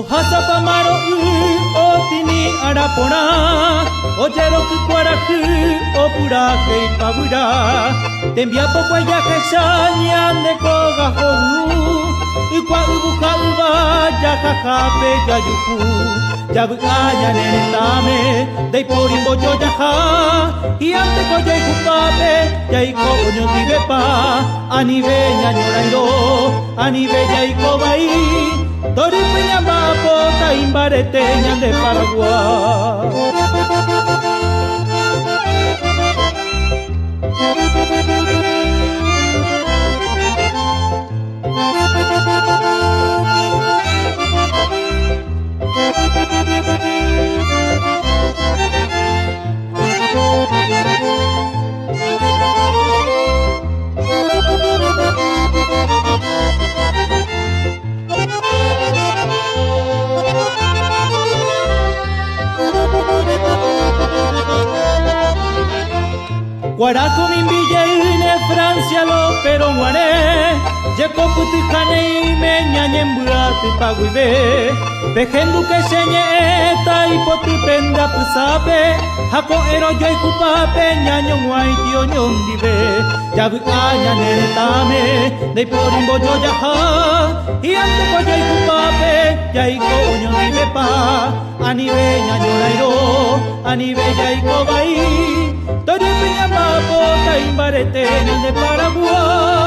Ohasapamaro otini arapona Oyeroku kwaraku opurake ipabura Tembiapo kwayakesha nyandeko gahou Ukwa ubuka uba yakakape yayuku Yabu aya nenetame Deiporimbo yoyaha Iante koyei kupape Yaiko onyo tibepa Anibe ñañorairo Anibe yaiko bai Toripeña mapo taimbarete ñande Paraguay Guaraco mi villa Francia lo pero guaré Yeco puticane me ñañembuate paguibe Pejendu que señeta y potipenda pusape Jaco ero yo y cupape ñaño guay tío ñondive Yabu aña neretame de porimbo yo yaja Y ante yo y cupape ya y coño dive pa Anibe ñaño lairo anibe ya y cobai Toripeña mapo taimbarete de Paraguay